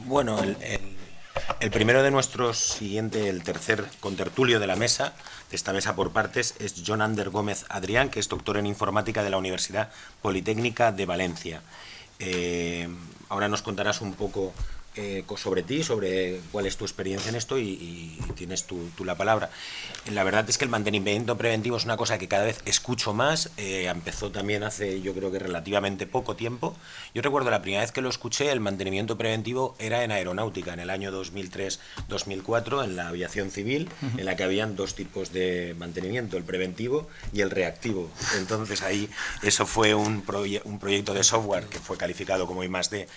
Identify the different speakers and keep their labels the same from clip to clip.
Speaker 1: Bueno, el primero de nuestros siguiente, el tercer contertulio de la mesa, de esta mesa por partes, es Jon Ander Gómez Adrián, que es doctor en informática de la Universidad Politécnica de Valencia. Ahora nos contarás un poco sobre ti, sobre cuál es tu experiencia en esto y tienes tú la palabra. La verdad es que el mantenimiento preventivo es una cosa que cada vez escucho más. Empezó también hace, yo creo que relativamente poco tiempo. Yo recuerdo la primera vez que lo escuché, el mantenimiento preventivo era en aeronáutica, en el año 2003-2004, en la aviación civil, en la que habían dos tipos de mantenimiento, el preventivo y el reactivo. Entonces ahí eso fue un proyecto de software que fue calificado como I+D.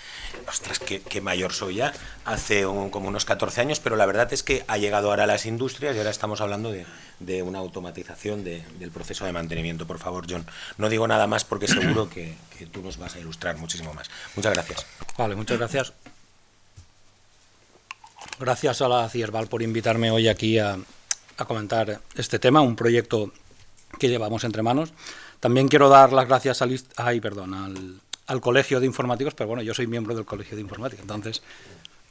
Speaker 1: Ostras, qué mayor soy ya, hace como unos 14 años, pero la verdad es que ha llegado ahora a las industrias y ahora estamos hablando de una automatización del proceso de mantenimiento. Por favor, Jon, no digo nada más porque seguro que tú nos vas a ilustrar muchísimo más. Muchas gracias.
Speaker 2: Vale, muchas gracias. Gracias a la CIESVAL por invitarme hoy aquí a comentar este tema, un proyecto que llevamos entre manos. También quiero dar las gracias al Colegio de Informáticos, pero bueno, yo soy miembro del Colegio de Informática, entonces...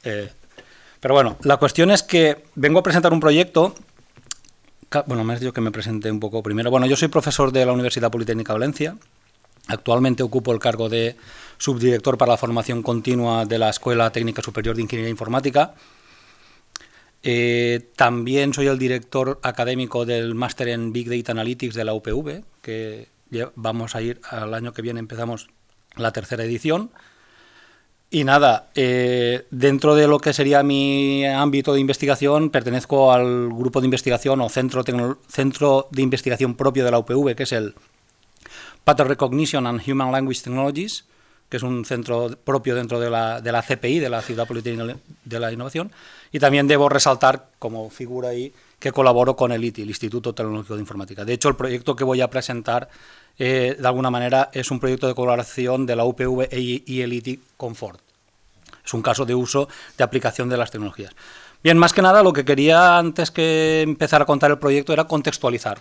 Speaker 2: pero bueno, la cuestión es que vengo a presentar un proyecto... Bueno, me has dicho que me presente un poco primero. Bueno, yo soy profesor de la Universidad Politécnica de Valencia. Actualmente ocupo el cargo de subdirector para la formación continua de la Escuela Técnica Superior de Ingeniería Informática. También soy el director académico del máster en Big Data Analytics de la UPV, que vamos a ir al año que viene, empezamos la tercera edición. Y nada, dentro de lo que sería mi ámbito de investigación, pertenezco al grupo de investigación o centro de investigación propio de la UPV, que es el Pattern Recognition and Human Language Technologies, que es un centro propio dentro de la CPI, de la Ciudad Politécnica de la Innovación. Y también debo resaltar, como figura ahí, que colaboro con el ITI, el Instituto Tecnológico de Informática. De hecho, el proyecto que voy a presentar, de alguna manera, es un proyecto de colaboración de la UPV y el ITI Confort. Es un caso de uso de aplicación de las tecnologías. Bien, más que nada, lo que quería antes que empezar a contar el proyecto era contextualizar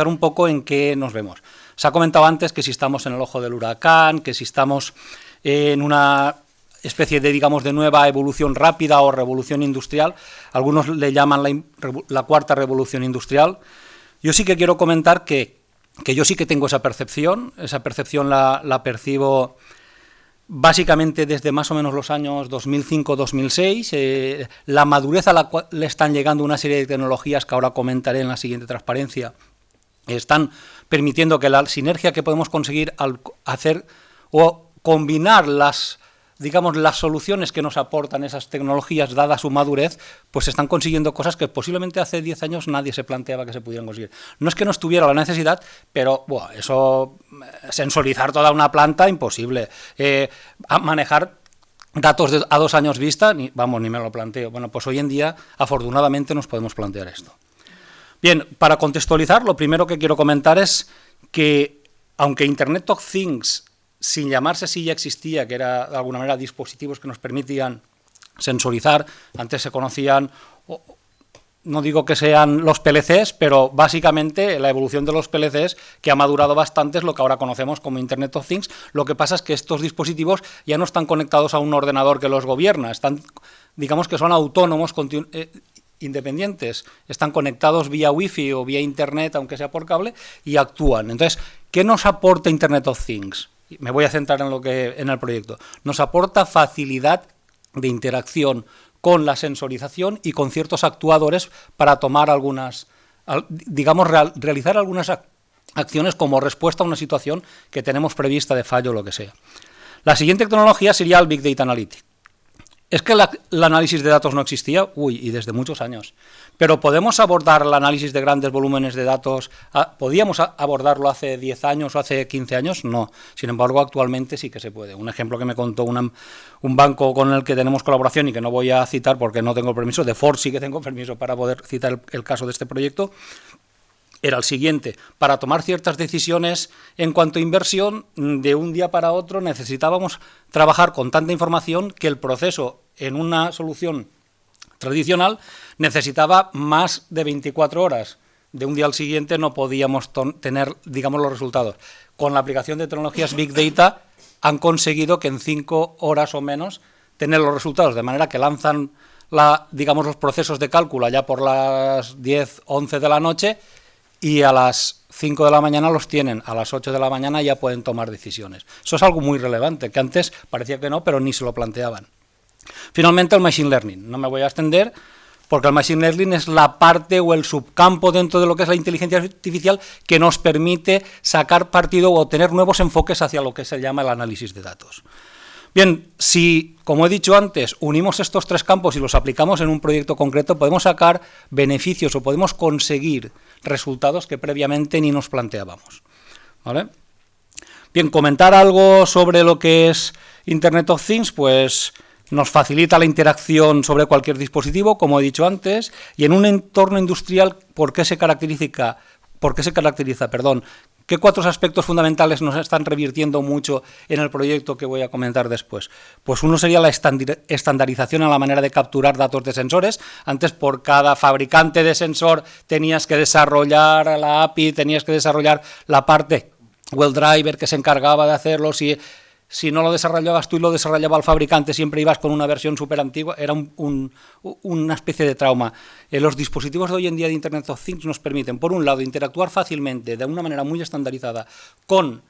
Speaker 2: un poco en qué nos vemos. Se ha comentado antes que si estamos en el ojo del huracán, que si estamos en una especie de, digamos, de nueva evolución rápida o revolución industrial. Algunos le llaman la cuarta revolución industrial. Yo sí que quiero comentar que yo sí que tengo esa percepción la percibo básicamente desde más o menos los años 2005-2006, la madurez a la cual le están llegando una serie de tecnologías que ahora comentaré en la siguiente transparencia, están permitiendo que la sinergia que podemos conseguir al hacer o combinar las soluciones que nos aportan esas tecnologías, dada su madurez, pues se están consiguiendo cosas que posiblemente hace 10 años nadie se planteaba que se pudieran conseguir. No es que no estuviera la necesidad, pero eso, sensorizar toda una planta, imposible. Manejar datos a 2 años vista, ni me lo planteo. Bueno, pues hoy en día, afortunadamente, nos podemos plantear esto. Bien, para contextualizar, lo primero que quiero comentar es que, aunque Internet of Things, sin llamarse así, ya existía, que era de alguna manera dispositivos que nos permitían sensorizar, antes se conocían, no digo que sean los PLCs, pero básicamente la evolución de los PLCs, que ha madurado bastante, es lo que ahora conocemos como Internet of Things. Lo que pasa es que estos dispositivos ya no están conectados a un ordenador que los gobierna, digamos que son autónomos, independientes, están conectados vía Wi-Fi o vía Internet, aunque sea por cable, y actúan. Entonces, ¿qué nos aporta Internet of Things? Me voy a centrar en el proyecto. Nos aporta facilidad de interacción con la sensorización y con ciertos actuadores para tomar realizar algunas acciones como respuesta a una situación que tenemos prevista de fallo o lo que sea. La siguiente tecnología sería el Big Data Analytics. ¿Es que el análisis de datos no existía? Y desde muchos años. Pero ¿podemos abordar el análisis de grandes volúmenes de datos? ¿Podíamos abordarlo hace 10 años o hace 15 años? No. Sin embargo, actualmente sí que se puede. Un ejemplo que me contó un banco con el que tenemos colaboración y que no voy a citar porque no tengo permiso, de Ford sí que tengo permiso para poder citar el caso de este proyecto, era el siguiente: para tomar ciertas decisiones en cuanto a inversión, de un día para otro necesitábamos trabajar con tanta información que el proceso en una solución tradicional necesitaba más de 24 horas. De un día al siguiente no podíamos tener, los resultados. Con la aplicación de tecnologías Big Data han conseguido que en 5 horas o menos tener los resultados, de manera que lanzan los procesos de cálculo allá por las 10, 11 de la noche y a las 5 de la mañana los tienen, a las 8 de la mañana ya pueden tomar decisiones. Eso es algo muy relevante, que antes parecía que no, pero ni se lo planteaban. Finalmente, el Machine Learning. No me voy a extender, porque el Machine Learning es la parte o el subcampo dentro de lo que es la inteligencia artificial que nos permite sacar partido o tener nuevos enfoques hacia lo que se llama el análisis de datos. Bien, si, como he dicho antes, unimos estos tres campos y los aplicamos en un proyecto concreto, podemos sacar beneficios o podemos conseguir resultados que previamente ni nos planteábamos, ¿vale? Bien, comentar algo sobre lo que es Internet of Things, pues nos facilita la interacción sobre cualquier dispositivo, como he dicho antes, y en un entorno industrial, ¿por qué se caracteriza? ¿Qué cuatro aspectos fundamentales nos están revirtiendo mucho en el proyecto que voy a comentar después? Pues uno sería la estandarización en la manera de capturar datos de sensores. Antes, por cada fabricante de sensor tenías que desarrollar la API, tenías que desarrollar la parte o el driver que se encargaba de hacerlo. Si no lo desarrollabas tú y lo desarrollaba el fabricante, siempre ibas con una versión súper antigua, era una especie de trauma. Los dispositivos de hoy en día de Internet of Things nos permiten, por un lado, interactuar fácilmente, de una manera muy estandarizada, con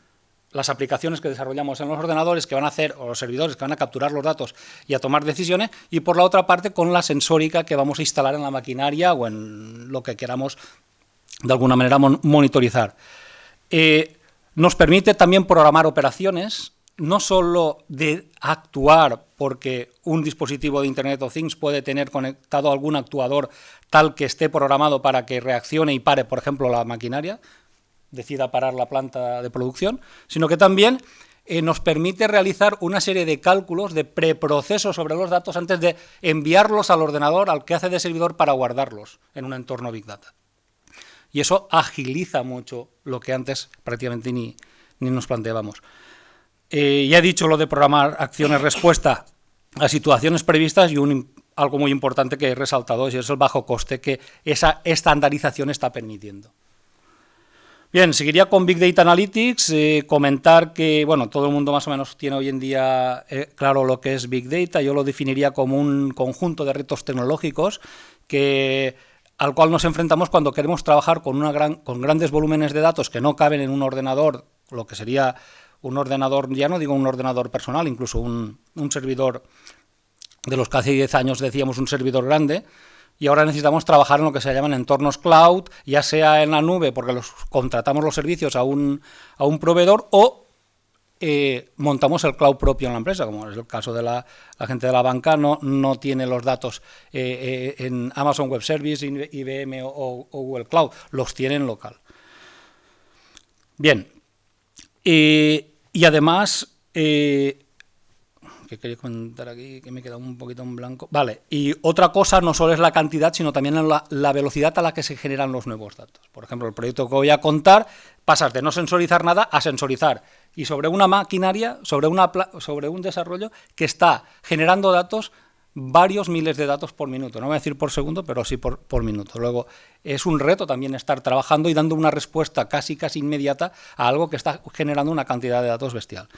Speaker 2: las aplicaciones que desarrollamos en los ordenadores que van a hacer, o los servidores que van a capturar los datos y a tomar decisiones, y por la otra parte, con la sensórica que vamos a instalar en la maquinaria o en lo que queramos, de alguna manera, monitorizar. Nos permite también programar operaciones, no solo de actuar, porque un dispositivo de Internet of Things puede tener conectado algún actuador tal que esté programado para que reaccione y pare, por ejemplo, la maquinaria, decida parar la planta de producción, sino que también nos permite realizar una serie de cálculos de preproceso sobre los datos antes de enviarlos al ordenador, al que hace de servidor, para guardarlos en un entorno Big Data. Y eso agiliza mucho lo que antes prácticamente ni nos planteábamos. Ya he dicho lo de programar acciones-respuesta a situaciones previstas y algo muy importante que he resaltado, y es el bajo coste que esa estandarización está permitiendo. Bien, seguiría con Big Data Analytics, comentar que, bueno, todo el mundo más o menos tiene hoy en día claro lo que es Big Data. Yo lo definiría como un conjunto de retos tecnológicos al cual nos enfrentamos cuando queremos trabajar con grandes volúmenes de datos que no caben en un ordenador, lo que sería un ordenador, ya no digo un ordenador personal, incluso un servidor de los que hace 10 años decíamos un servidor grande, y ahora necesitamos trabajar en lo que se llaman entornos cloud, ya sea en la nube, porque contratamos los servicios a un proveedor, o montamos el cloud propio en la empresa, como es el caso de la gente de la banca, no tiene los datos en Amazon Web Service, IBM o Google Cloud, los tiene en local. Bien. Y además, que quería comentar aquí, que me he quedado un poquito en blanco. Vale, y otra cosa no solo es la cantidad, sino también la velocidad a la que se generan los nuevos datos. Por ejemplo, el proyecto que voy a contar, pasas de no sensorizar nada a sensorizar. Y sobre una maquinaria, sobre un desarrollo que está generando datos, varios miles de datos por minuto. No voy a decir por segundo, pero sí por minuto. Luego, es un reto también estar trabajando y dando una respuesta casi inmediata a algo que está generando una cantidad de datos bestial.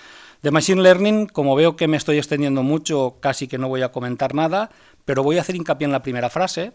Speaker 2: De Machine Learning, como veo que me estoy extendiendo mucho, casi que no voy a comentar nada, pero voy a hacer hincapié en la primera frase,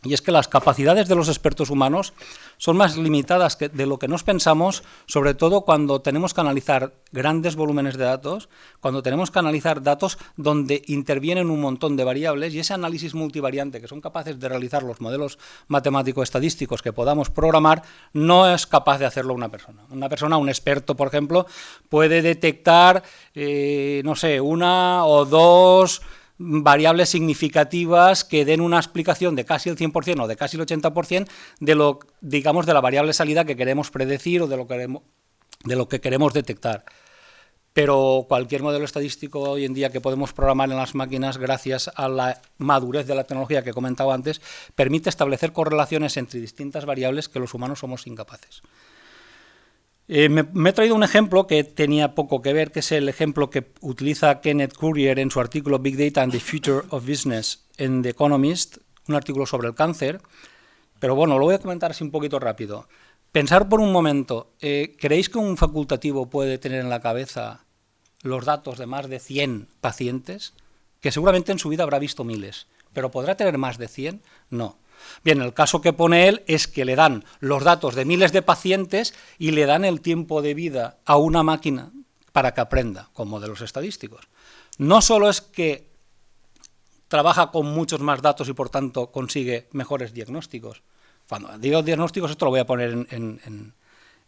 Speaker 2: y es que las capacidades de los expertos humanos son más limitadas de lo que nos pensamos, sobre todo cuando tenemos que analizar grandes volúmenes de datos, cuando tenemos que analizar datos donde intervienen un montón de variables, y ese análisis multivariante que son capaces de realizar los modelos matemático-estadísticos que podamos programar, no es capaz de hacerlo una persona. Un experto, por ejemplo, puede detectar, no sé, una o dos variables significativas que den una explicación de casi el 100% o de casi el 80% de la variable salida que queremos predecir o de lo que queremos detectar. Pero cualquier modelo estadístico hoy en día que podemos programar en las máquinas, gracias a la madurez de la tecnología que he comentado antes, permite establecer correlaciones entre distintas variables que los humanos somos incapaces. Me he traído un ejemplo que tenía poco que ver, que es el ejemplo que utiliza Kenneth Courier en su artículo Big Data and the Future of Business en The Economist, un artículo sobre el cáncer, pero bueno, lo voy a comentar así un poquito rápido. Pensar por un momento, ¿creéis que un facultativo puede tener en la cabeza los datos de más de 100 pacientes? que seguramente en su vida habrá visto miles, pero ¿podrá tener más de 100? No. Bien, el caso que pone él es que le dan los datos de miles de pacientes y le dan el tiempo de vida a una máquina para que aprenda con modelos estadísticos. No solo es que trabaja con muchos más datos y por tanto consigue mejores diagnósticos. Cuando digo diagnósticos, esto lo voy a poner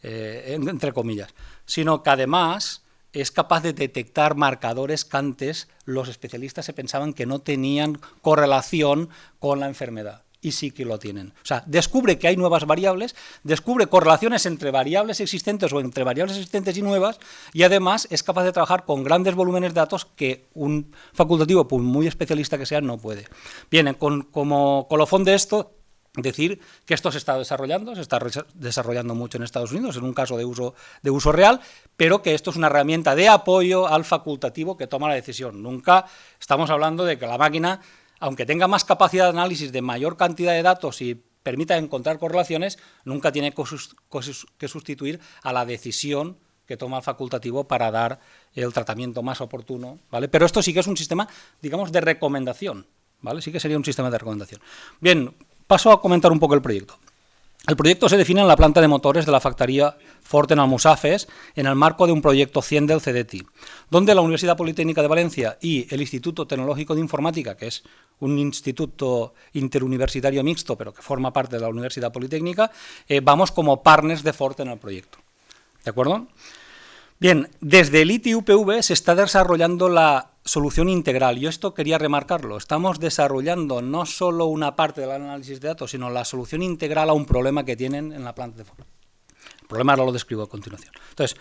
Speaker 2: entre comillas, sino que además es capaz de detectar marcadores que antes los especialistas se pensaban que no tenían correlación con la enfermedad. Y sí que lo tienen. O sea, descubre que hay nuevas variables, descubre correlaciones entre variables existentes o entre variables existentes y nuevas, y además es capaz de trabajar con grandes volúmenes de datos que un facultativo, por muy especialista que sea, no puede. Bien, como colofón de esto, decir que esto se está desarrollando mucho en Estados Unidos, en un caso de uso real, pero que esto es una herramienta de apoyo al facultativo que toma la decisión. Nunca estamos hablando de que la máquina, aunque tenga más capacidad de análisis de mayor cantidad de datos y permita encontrar correlaciones, nunca tiene que sustituir a la decisión que toma el facultativo para dar el tratamiento más oportuno, ¿vale? Pero esto sí que es un sistema, digamos, de recomendación, ¿vale? Sí que sería un sistema de recomendación. Bien, paso a comentar un poco el proyecto. El proyecto se define en la planta de motores de la factoría Ford en Almusafes en el marco de un proyecto 100 del CDTI, donde la Universidad Politécnica de Valencia y el Instituto Tecnológico de Informática, que es un instituto interuniversitario mixto, pero que forma parte de la Universidad Politécnica, vamos como partners de Ford en el proyecto. ¿De acuerdo? Bien, desde el ITI-UPV se está desarrollando la solución integral. Yo esto quería remarcarlo. Estamos desarrollando no solo una parte del análisis de datos, sino la solución integral a un problema que tienen en la planta de Ford. El problema ahora lo describo a continuación. Entonces,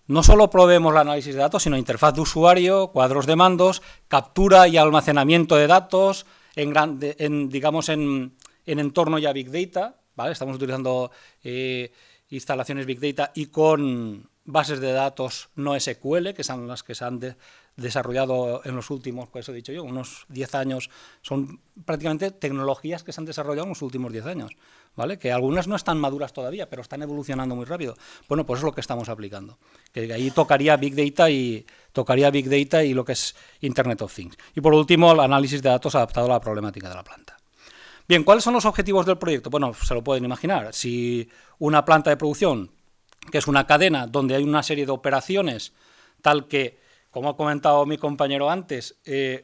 Speaker 2: no solo proveemos el análisis de datos, sino interfaz de usuario, cuadros de mandos, captura y almacenamiento de datos digamos en entorno ya Big Data, ¿vale? Estamos utilizando instalaciones Big Data y con bases de datos no SQL, que son las que se han desarrollado en los últimos, pues he dicho yo, unos 10 años, son prácticamente tecnologías que se han desarrollado en los últimos 10 años, ¿vale? Que algunas no están maduras todavía, pero están evolucionando muy rápido. Bueno, pues es lo que estamos aplicando. Que ahí tocaría Big Data y lo que es Internet of Things. Y por último, el análisis de datos adaptado a la problemática de la planta. Bien, ¿cuáles son los objetivos del proyecto? Bueno, se lo pueden imaginar. Si una planta de producción, que es una cadena donde hay una serie de operaciones, tal que, como ha comentado mi compañero antes,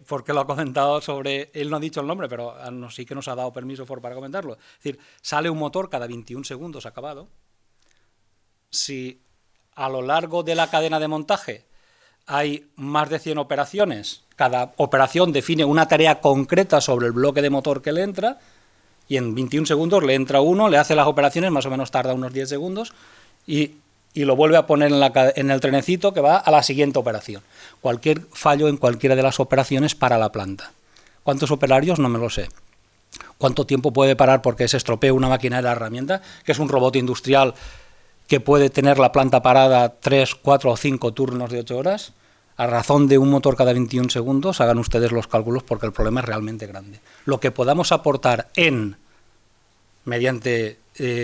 Speaker 2: porque lo ha comentado él no ha dicho el nombre, pero sí que nos ha dado permiso para comentarlo. Es decir, sale un motor cada 21 segundos acabado. Si a lo largo de la cadena de montaje hay más de 100 operaciones, cada operación define una tarea concreta sobre el bloque de motor que le entra, y en 21 segundos le entra uno, le hace las operaciones, más o menos tarda unos 10 segundos, y lo vuelve a poner en el trenecito que va a la siguiente operación. Cualquier fallo en cualquiera de las operaciones para la planta. ¿Cuántos operarios? No me lo sé. ¿Cuánto tiempo puede parar porque se estropee una máquina de la herramienta? Que es un robot industrial que puede tener la planta parada 3, 4 o 5 turnos de 8 horas, a razón de un motor cada 21 segundos, hagan ustedes los cálculos porque el problema es realmente grande. Lo que podamos aportar mediante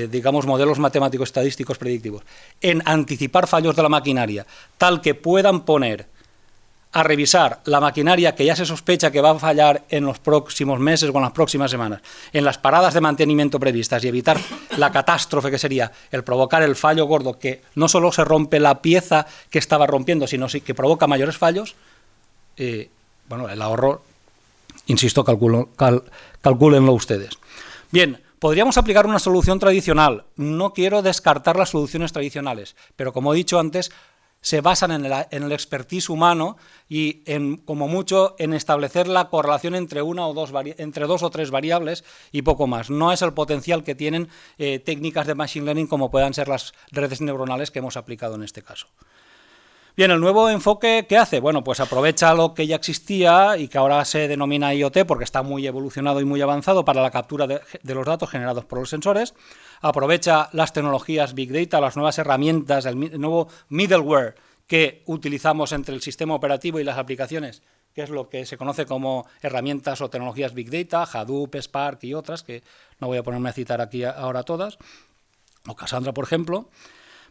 Speaker 2: digamos, modelos matemáticos estadísticos predictivos, en anticipar fallos de la maquinaria, tal que puedan poner a revisar la maquinaria que ya se sospecha que va a fallar en los próximos meses o en las próximas semanas, en las paradas de mantenimiento previstas y evitar la catástrofe que sería el provocar el fallo gordo, que no solo se rompe la pieza que estaba rompiendo, sino que provoca mayores fallos, bueno, el ahorro, insisto, calcúlenlo ustedes. Bien, podríamos aplicar una solución tradicional. No quiero descartar las soluciones tradicionales, pero como he dicho antes, se basan en el expertise humano y, como mucho, en establecer la correlación entre entre dos o tres variables y poco más. No es el potencial que tienen técnicas de Machine Learning como puedan ser las redes neuronales que hemos aplicado en este caso. Bien, el nuevo enfoque, ¿qué hace? Bueno, pues aprovecha lo que ya existía y que ahora se denomina IoT porque está muy evolucionado y muy avanzado para la captura de los datos generados por los sensores. Aprovecha las tecnologías Big Data, las nuevas herramientas, el nuevo middleware que utilizamos entre el sistema operativo y las aplicaciones, que es lo que se conoce como herramientas o tecnologías Big Data, Hadoop, Spark y otras, que no voy a ponerme a citar aquí ahora todas, o Cassandra, por ejemplo.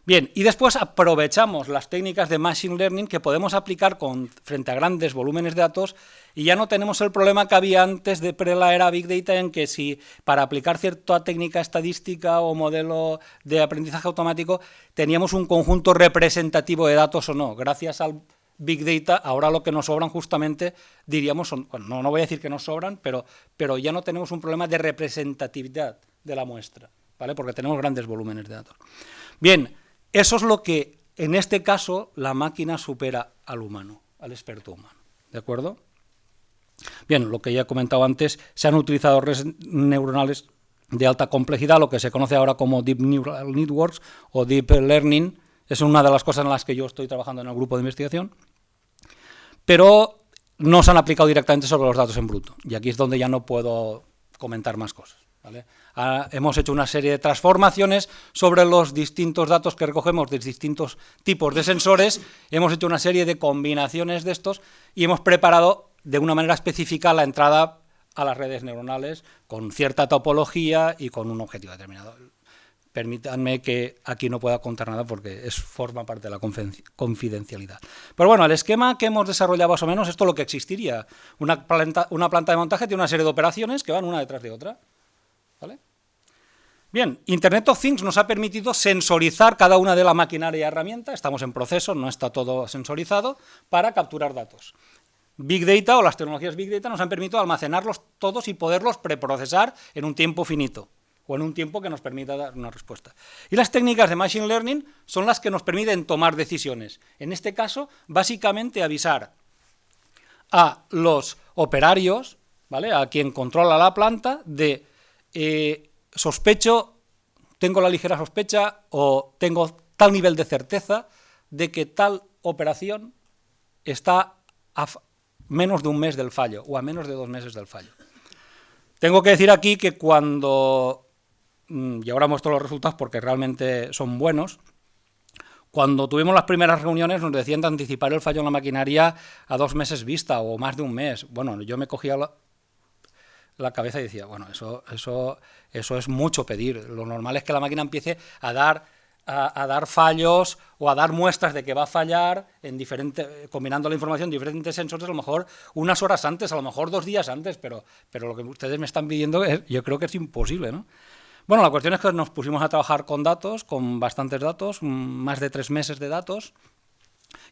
Speaker 2: Bien, y después aprovechamos las técnicas de Machine Learning que podemos aplicar frente a grandes volúmenes de datos y ya no tenemos el problema que había antes de la era Big Data en que si para aplicar cierta técnica estadística o modelo de aprendizaje automático teníamos un conjunto representativo de datos o no. Gracias al Big Data, ahora lo que nos sobran justamente, diríamos, bueno, no voy a decir que nos sobran, pero ya no tenemos un problema de representatividad de la muestra, ¿vale? Porque tenemos grandes volúmenes de datos. Bien, eso es lo que, en este caso, la máquina supera al humano, al experto humano, ¿de acuerdo? Bien, lo que ya he comentado antes, se han utilizado redes neuronales de alta complejidad, lo que se conoce ahora como Deep Neural Networks o Deep Learning, es una de las cosas en las que yo estoy trabajando en el grupo de investigación, pero no se han aplicado directamente sobre los datos en bruto, y aquí es donde ya no puedo comentar más cosas, ¿vale? Hemos hecho una serie de transformaciones sobre los distintos datos que recogemos de distintos tipos de sensores, hemos hecho una serie de combinaciones de estos y hemos preparado de una manera específica la entrada a las redes neuronales con cierta topología y con un objetivo determinado. Permítanme que aquí no pueda contar nada porque forma parte de la confidencialidad. Pero bueno, el esquema que hemos desarrollado más o menos, esto es lo que existiría. Una planta de montaje tiene una serie de operaciones que van una detrás de otra, ¿vale? Bien, Internet of Things nos ha permitido sensorizar cada una de la maquinaria y herramienta, estamos en proceso, no está todo sensorizado, para capturar datos. Big Data o las tecnologías Big Data nos han permitido almacenarlos todos y poderlos preprocesar en un tiempo finito o en un tiempo que nos permita dar una respuesta. Y las técnicas de Machine Learning son las que nos permiten tomar decisiones. En este caso, básicamente avisar a los operarios, ¿vale?, a quien controla la planta, de sospecho, tengo la ligera sospecha o tengo tal nivel de certeza de que tal operación está a menos de un mes del fallo o a menos de 2 meses del fallo. Tengo que decir aquí que cuando, y ahora muestro los resultados porque realmente son buenos, cuando tuvimos las primeras reuniones nos decían de anticipar el fallo en la maquinaria a 2 meses vista o más de un mes. Bueno, yo me cogía la cabeza y decía, bueno, eso es mucho pedir. Lo normal es que la máquina empiece a dar fallos o a dar muestras de que va a fallar combinando la información de diferentes sensores, a lo mejor unas horas antes, a lo mejor 2 días antes, pero lo que ustedes me están pidiendo yo creo que es imposible, ¿no? Bueno, la cuestión es que nos pusimos a trabajar con datos, con bastantes datos, más de 3 meses de datos,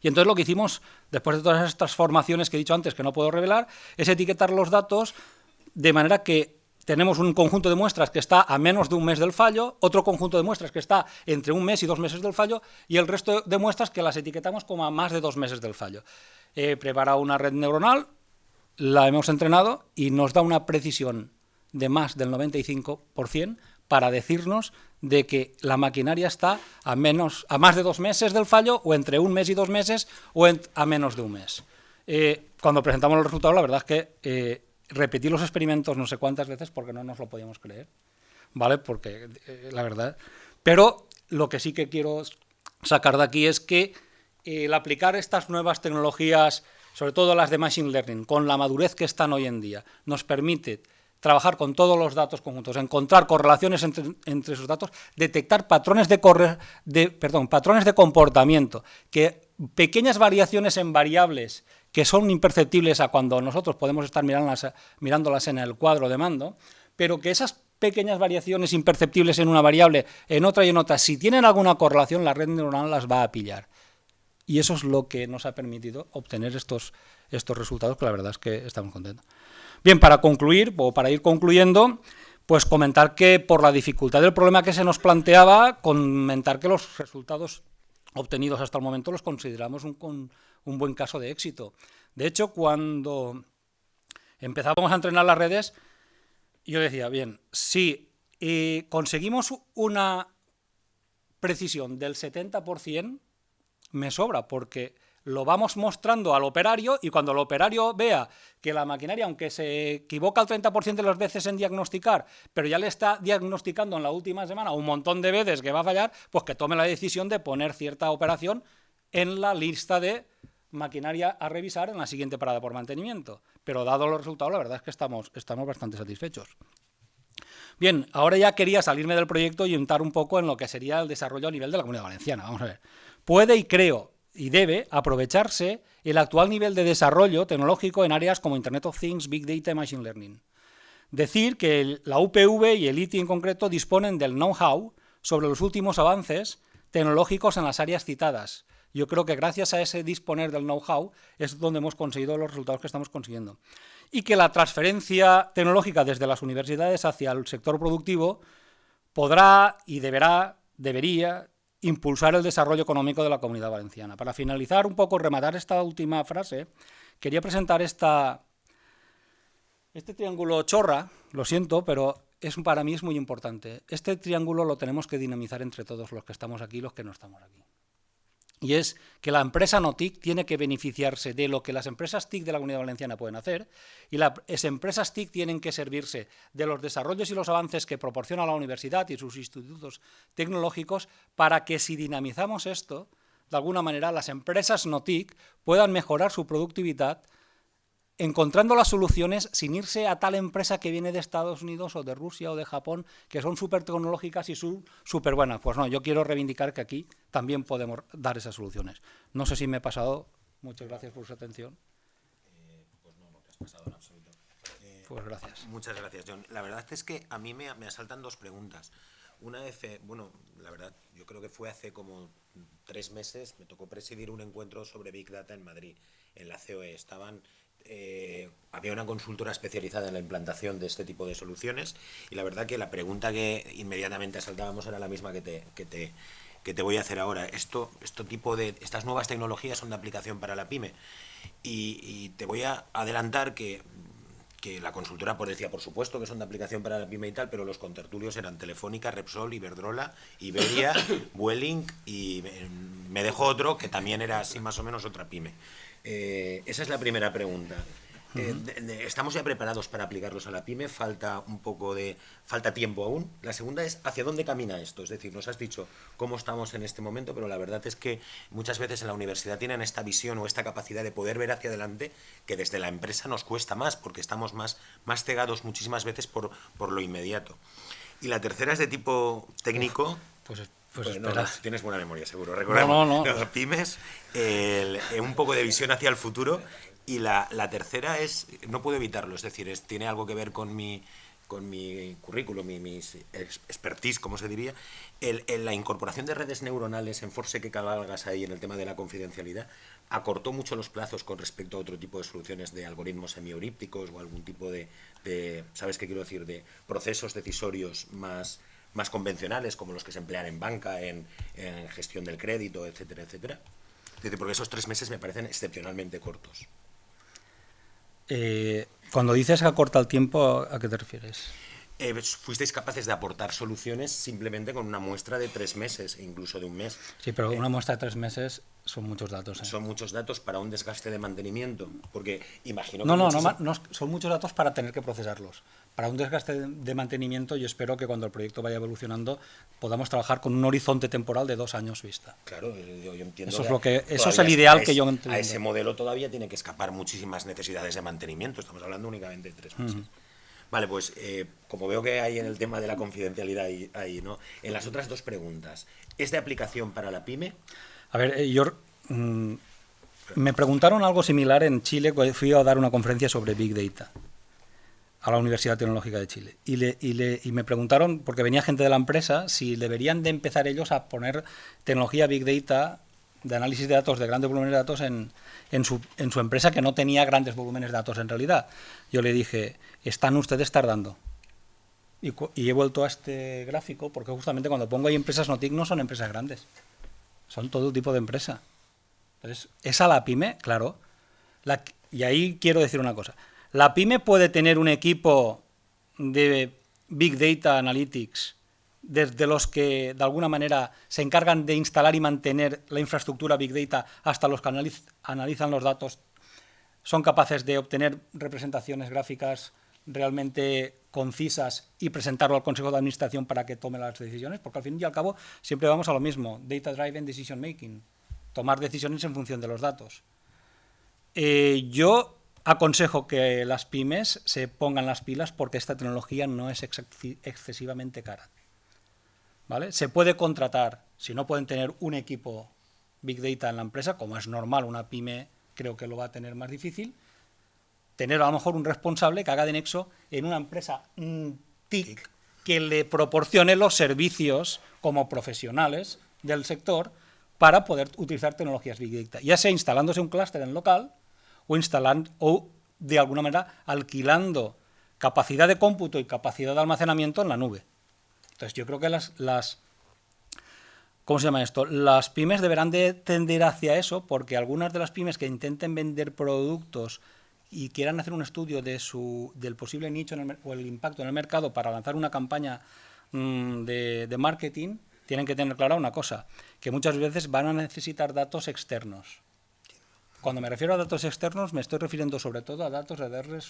Speaker 2: y entonces lo que hicimos, después de todas estas transformaciones que he dicho antes que no puedo revelar, es etiquetar los datos de manera que tenemos un conjunto de muestras que está a menos de un mes del fallo, otro conjunto de muestras que está entre 1 mes y 2 meses del fallo, y el resto de muestras que las etiquetamos como a más de 2 meses del fallo. He preparado una red neuronal, la hemos entrenado y nos da una precisión de más del 95% para decirnos de que la maquinaria está a más de 2 meses del fallo, o entre 1 mes y 2 meses, o a menos de 1 mes. Cuando presentamos los resultados, la verdad es que repetí los experimentos no sé cuántas veces porque no nos lo podíamos creer, ¿vale? Porque la verdad. Pero lo que sí que quiero sacar de aquí es que el aplicar estas nuevas tecnologías, sobre todo las de Machine Learning, con la madurez que están hoy en día, nos permite trabajar con todos los datos conjuntos, encontrar correlaciones entre esos datos, detectar patrones de comportamiento, que pequeñas variaciones en variables que son imperceptibles a cuando nosotros podemos estar mirándolas en el cuadro de mando, pero que esas pequeñas variaciones imperceptibles en una variable, en otra y en otra, si tienen alguna correlación, la red neuronal las va a pillar. Y eso es lo que nos ha permitido obtener estos resultados, que la verdad es que estamos contentos. Bien, para concluir, o para ir concluyendo, pues comentar que por la dificultad del problema que se nos planteaba, comentar que los resultados obtenidos hasta el momento los consideramos un buen caso de éxito. De hecho, cuando empezábamos a entrenar las redes, yo decía, bien, si conseguimos una precisión del 70%, me sobra, porque lo vamos mostrando al operario y cuando el operario vea que la maquinaria, aunque se equivoca el 30% de las veces en diagnosticar, pero ya le está diagnosticando en la última semana un montón de veces que va a fallar, pues que tome la decisión de poner cierta operación en la lista de maquinaria a revisar en la siguiente parada por mantenimiento. Pero dado los resultados, la verdad es que estamos bastante satisfechos. Bien, ahora ya quería salirme del proyecto y entrar un poco en lo que sería el desarrollo a nivel de la Comunidad Valenciana. Vamos a ver. Puede y creo y debe aprovecharse el actual nivel de desarrollo tecnológico en áreas como Internet of Things, Big Data y Machine Learning. Decir que la UPV y el ITI en concreto disponen del know-how sobre los últimos avances tecnológicos en las áreas citadas. Yo creo que gracias a ese disponer del know-how es donde hemos conseguido los resultados que estamos consiguiendo. Y que la transferencia tecnológica desde las universidades hacia el sector productivo podrá y debería impulsar el desarrollo económico de la Comunidad Valenciana. Para finalizar un poco, rematar esta última frase, quería presentar este triángulo chorra, lo siento, pero para mí es muy importante. Este triángulo lo tenemos que dinamizar entre todos los que estamos aquí y los que no estamos aquí. Y es que la empresa no TIC tiene que beneficiarse de lo que las empresas TIC de la Comunidad Valenciana pueden hacer, y las empresas TIC tienen que servirse de los desarrollos y los avances que proporciona la universidad y sus institutos tecnológicos para que, si dinamizamos esto, de alguna manera las empresas no TIC puedan mejorar su productividad encontrando las soluciones sin irse a tal empresa que viene de Estados Unidos o de Rusia o de Japón, que son súper tecnológicas y súper buenas. Pues no, yo quiero reivindicar que aquí también podemos dar esas soluciones. No sé si me he pasado. Muchas gracias por su atención.
Speaker 1: Pues no te has pasado en absoluto.
Speaker 2: Pues gracias.
Speaker 1: Muchas gracias, John. La verdad es que a mí me asaltan dos preguntas. Una vez, bueno, la verdad, yo creo que fue hace como 3 meses, me tocó presidir un encuentro sobre Big Data en Madrid, en la COE. Había una consultora especializada en la implantación de este tipo de soluciones, y la verdad que la pregunta que inmediatamente asaltábamos era la misma que te voy a hacer ahora. Estas nuevas tecnologías son de aplicación para la pyme, y te voy a adelantar que la consultora decía, por supuesto, que son de aplicación para la pyme y tal, pero los contertulios eran Telefónica, Repsol, Iberdrola, Iberia, Vueling, y me dejó otro que también era así más o menos otra pyme. Esa es la primera pregunta. ¿Estamos ya preparados para aplicarlos a la pyme? Falta tiempo aún. La segunda es, ¿hacia dónde camina esto? Es decir, nos has dicho cómo estamos en este momento, pero la verdad es que muchas veces en la universidad tienen esta visión o esta capacidad de poder ver hacia adelante, que desde la empresa nos cuesta más, porque estamos más cegados muchísimas veces por lo inmediato. Y la tercera es de tipo técnico.
Speaker 2: Pues
Speaker 1: no, tienes buena memoria, seguro. Recordemos,
Speaker 2: no.
Speaker 1: Las pymes, un poco de visión hacia el futuro. Y la tercera es, no puedo evitarlo, es decir, tiene algo que ver con mi currículum, mi expertise, como se diría, la incorporación de redes neuronales en Force que cabalgas ahí en el tema de la confidencialidad acortó mucho los plazos con respecto a otro tipo de soluciones de algoritmos semieurípticos o algún tipo de ¿sabes qué quiero decir?, de procesos decisorios más convencionales, como los que se emplean en banca, en gestión del crédito, etcétera, etcétera. Es decir, porque esos 3 meses me parecen excepcionalmente cortos.
Speaker 2: Cuando dices que acorta el tiempo, ¿a qué te refieres?
Speaker 1: Fuisteis capaces de aportar soluciones simplemente con una muestra de 3 meses, e incluso de un mes.
Speaker 2: Sí, pero una muestra de 3 meses son muchos datos.
Speaker 1: Son muchos datos para un desgaste de mantenimiento, porque imagino que...
Speaker 2: No, son muchos datos para tener que procesarlos. Para un desgaste de mantenimiento, yo espero que cuando el proyecto vaya evolucionando podamos trabajar con un horizonte temporal de 2 años vista.
Speaker 1: Claro, yo entiendo.
Speaker 2: Eso es el ideal que yo entiendo.
Speaker 1: A ese modelo todavía tiene que escapar muchísimas necesidades de mantenimiento. Estamos hablando únicamente de 3 meses. Vale, pues como veo que hay en el tema de la confidencialidad ahí, ¿no? En las otras 2 preguntas, ¿es de aplicación para la pyme?
Speaker 2: A ver, me preguntaron algo similar en Chile cuando fui a dar una conferencia sobre Big Data a la Universidad Tecnológica de Chile. Y me preguntaron, porque venía gente de la empresa, si deberían de empezar ellos a poner tecnología Big Data de análisis de datos, de grandes volúmenes de datos en su empresa, que no tenía grandes volúmenes de datos en realidad. Yo le dije, están ustedes tardando. Y he vuelto a este gráfico porque justamente cuando pongo ahí empresas no TIC no son empresas grandes, son todo tipo de empresa. Entonces, ¿es a la pyme? Claro. Y ahí quiero decir una cosa. La pyme puede tener un equipo de Big Data Analytics desde los que de alguna manera se encargan de instalar y mantener la infraestructura Big Data hasta los que analizan los datos, son capaces de obtener representaciones gráficas realmente concisas y presentarlo al Consejo de Administración para que tome las decisiones, porque al fin y al cabo siempre vamos a lo mismo, Data Driven Decision Making, tomar decisiones en función de los datos. Yo aconsejo que las pymes se pongan las pilas porque esta tecnología no es excesivamente cara. ¿Vale? Se puede contratar, si no pueden tener un equipo Big Data en la empresa, como es normal, una pyme creo que lo va a tener más difícil, tener a lo mejor un responsable que haga de nexo en una empresa TIC que le proporcione los servicios como profesionales del sector para poder utilizar tecnologías Big Data, ya sea instalándose un clúster en local o de alguna manera alquilando capacidad de cómputo y capacidad de almacenamiento en la nube. Entonces yo creo que ¿cómo se llama esto? Las pymes deberán de tender hacia eso, porque algunas de las pymes que intenten vender productos y quieran hacer un estudio del posible nicho o el impacto en el mercado para lanzar una campaña de marketing, tienen que tener clara una cosa, que muchas veces van a necesitar datos externos. Cuando me refiero a datos externos, me estoy refiriendo sobre todo a datos de redes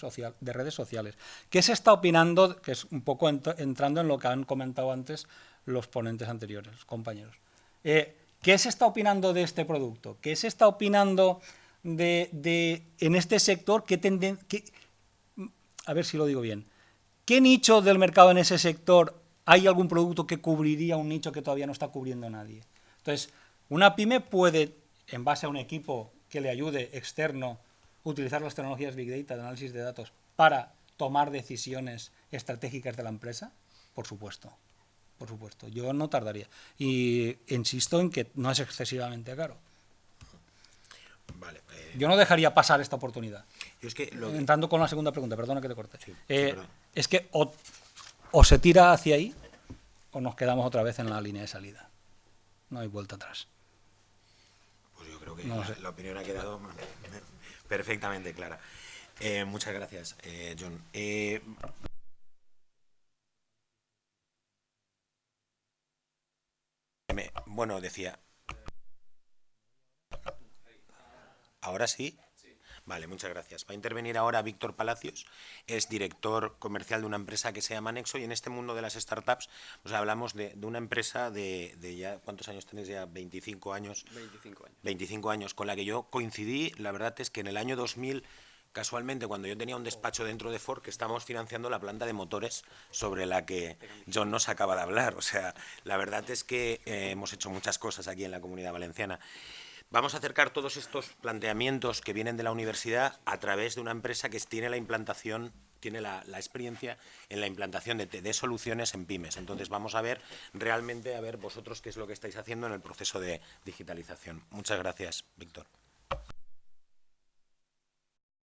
Speaker 2: sociales. ¿Qué se está opinando? Que es un poco entrando en lo que han comentado antes los ponentes anteriores, los compañeros. ¿Qué se está opinando de este producto? ¿Qué se está opinando en este sector? A ver si lo digo bien. ¿Qué nicho del mercado en ese sector hay algún producto que cubriría un nicho que todavía no está cubriendo nadie? Entonces, una pyme puede, en base a un equipo que le ayude externo, utilizar las tecnologías Big Data de análisis de datos para tomar decisiones estratégicas de la empresa, por supuesto. Por supuesto, yo no tardaría. Y insisto en que no es excesivamente caro.
Speaker 1: Vale,
Speaker 2: yo no dejaría pasar esta oportunidad.
Speaker 1: Yo es que
Speaker 2: entrando con la segunda pregunta, perdona que te corte.
Speaker 1: Sí,
Speaker 2: es que o se tira hacia ahí o nos quedamos otra vez en la línea de salida. No hay vuelta atrás.
Speaker 1: Pues yo creo que la opinión ha quedado perfectamente clara. Muchas gracias, John. Bueno, decía... ¿Ahora sí? Vale, muchas gracias. Va a intervenir ahora Víctor Palacios, es director comercial de una empresa que se llama Nexo, y en este mundo de las startups pues hablamos de una empresa de ya, ¿cuántos años tenéis ya? 25 años.
Speaker 3: 25 años.
Speaker 1: 25 años, con la que yo coincidí. La verdad es que en el año 2000, casualmente, cuando yo tenía un despacho dentro de Ford, que estábamos financiando la planta de motores sobre la que John nos acaba de hablar. O sea, la verdad es que hemos hecho muchas cosas aquí en la Comunidad Valenciana. Vamos a acercar todos estos planteamientos que vienen de la universidad a través de una empresa que tiene la implantación, tiene la experiencia en la implantación de soluciones en pymes. Entonces vamos a ver realmente, vosotros qué es lo que estáis haciendo en el proceso de digitalización. Muchas gracias, Víctor.